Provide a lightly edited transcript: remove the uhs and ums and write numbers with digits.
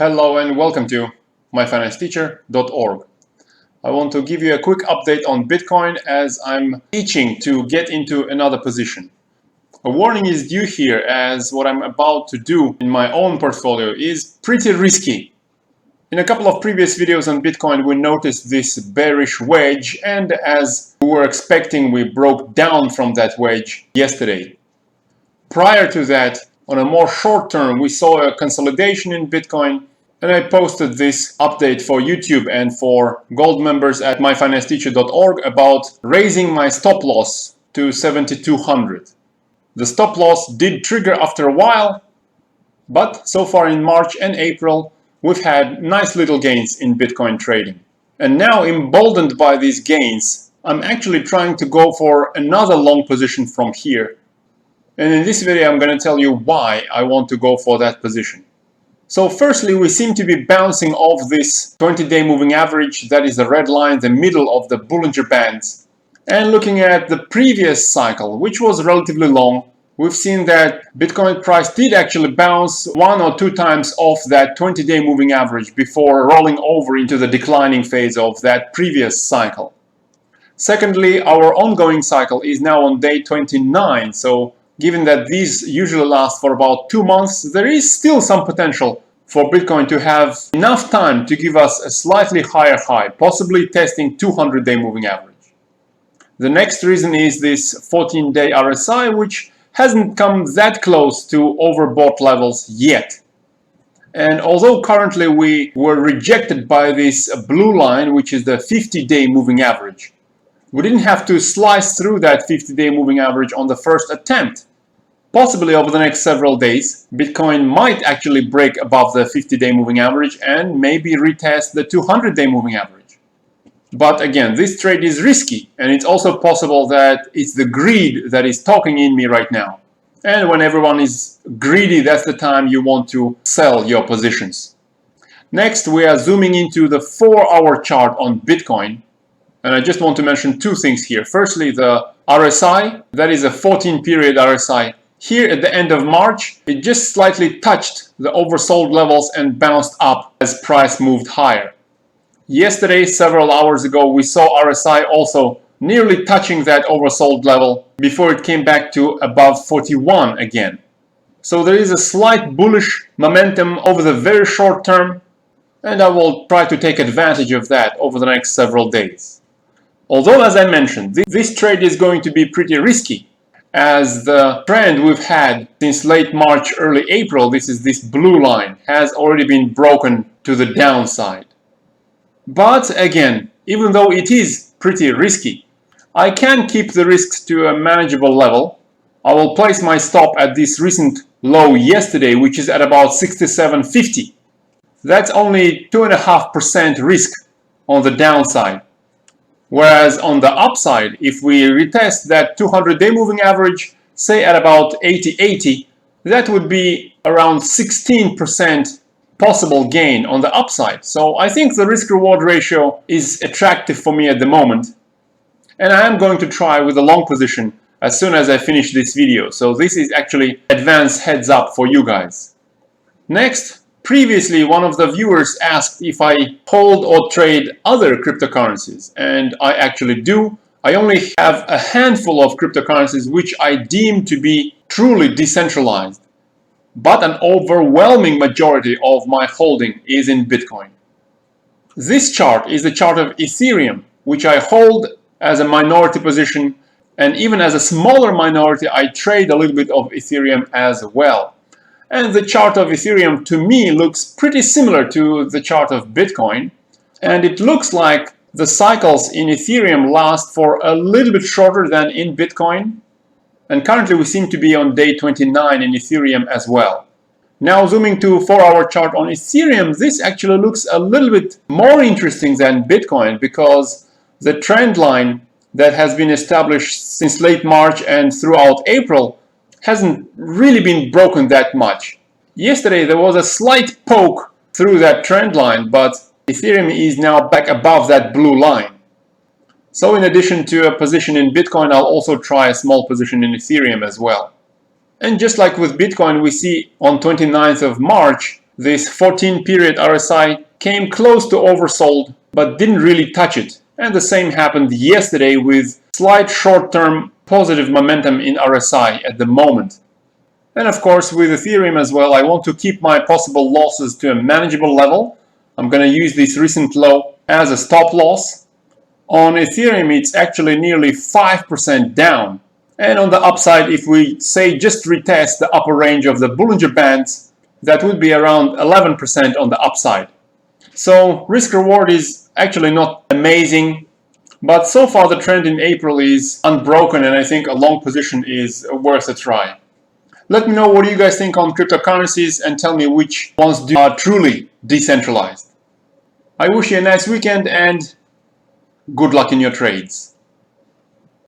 Hello and welcome to myfinancesteacher.org. I want to give you a quick update on Bitcoin as I'm itching to get into another position. A warning is due here as what I'm about to do in my own portfolio is pretty risky. In a couple of previous videos on Bitcoin, we noticed this bearish wedge, and as we were expecting, we broke down from that wedge yesterday. Prior to that, on a more short term, we saw a consolidation in Bitcoin, and I posted this update for YouTube and for gold members at myfinancesteacher.org about raising my stop loss to 7,200. The stop loss did trigger after a while, but so far in March and April, we've had nice little gains in Bitcoin trading. And now, emboldened by these gains, I'm actually trying to go for another long position from here. And in this video, I'm going to tell you why I want to go for that position. So firstly, we seem to be bouncing off this 20-day moving average, that is the red line, the middle of the Bollinger Bands. And looking at the previous cycle, which was relatively long, we've seen that Bitcoin price did actually bounce one or two times off that 20-day moving average before rolling over into the declining phase of that previous cycle. Secondly, our ongoing cycle is now on day 29, so given that these usually last for about 2 months, there is still some potential for Bitcoin to have enough time to give us a slightly higher high, possibly testing 200-day moving average. The next reason is this 14-day RSI, which hasn't come that close to overbought levels yet. And although currently we were rejected by this blue line, which is the 50-day moving average, we didn't have to slice through that 50-day moving average on the first attempt. Possibly over the next several days, Bitcoin might actually break above the 50-day moving average and maybe retest the 200-day moving average. But again, this trade is risky, and it's also possible that it's the greed that is talking in me right now. And when everyone is greedy, that's the time you want to sell your positions. Next, we are zooming into the 4-hour chart on Bitcoin. And I just want to mention two things here. Firstly, the RSI, that is a 14-period RSI. Here at the end of March, it just slightly touched the oversold levels and bounced up as price moved higher. Yesterday, several hours ago, we saw RSI also nearly touching that oversold level before it came back to above 41 again. So there is a slight bullish momentum over the very short term, and I will try to take advantage of that over the next several days. Although, as I mentioned, this trade is going to be pretty risky, as the trend we've had since late March, early April, this blue line, has already been broken to the downside. But again, even though it is pretty risky, I can keep the risks to a manageable level. I will place my stop at this recent low yesterday, which is at about 67.50. That's only 2.5% risk on the downside. Whereas on the upside, if we retest that 200-day moving average, say at about 80.80, that would be around 16% possible gain on the upside. So I think the risk-reward ratio is attractive for me at the moment. And I am going to try with a long position as soon as I finish this video. So this is actually advanced heads up for you guys. Next, previously, one of the viewers asked if I hold or trade other cryptocurrencies, and I actually do. I only have a handful of cryptocurrencies which I deem to be truly decentralized, but an overwhelming majority of my holding is in Bitcoin. This chart is the chart of Ethereum, which I hold as a minority position, and even as a smaller minority, I trade a little bit of Ethereum as well. And the chart of Ethereum to me looks pretty similar to the chart of Bitcoin. And it looks like the cycles in Ethereum last for a little bit shorter than in Bitcoin. And currently we seem to be on day 29 in Ethereum as well. Now zooming to a 4-hour chart on Ethereum, this actually looks a little bit more interesting than Bitcoin because the trend line that has been established since late March and throughout April hasn't really been broken that much. Yesterday there was a slight poke through that trend line, but Ethereum is now back above that blue line. So in addition to a position in Bitcoin, I'll also try a small position in Ethereum as well. And just like with Bitcoin, we see on 29th of March This 14 period RSI came close to oversold but didn't really touch it. And the same happened yesterday with slight short-term positive momentum in RSI at the moment. And of course with Ethereum as well, I want to keep my possible losses to a manageable level. I'm going to use this recent low as a stop loss. On Ethereum it's actually nearly 5% down. And on the upside, if we say just retest the upper range of the Bollinger Bands, that would be around 11% on the upside. So risk reward is actually not amazing, but so far the trend in April is unbroken and I think a long position is worth a try. Let me know what you guys think on cryptocurrencies and tell me which ones are truly decentralized. I wish you a nice weekend and good luck in your trades.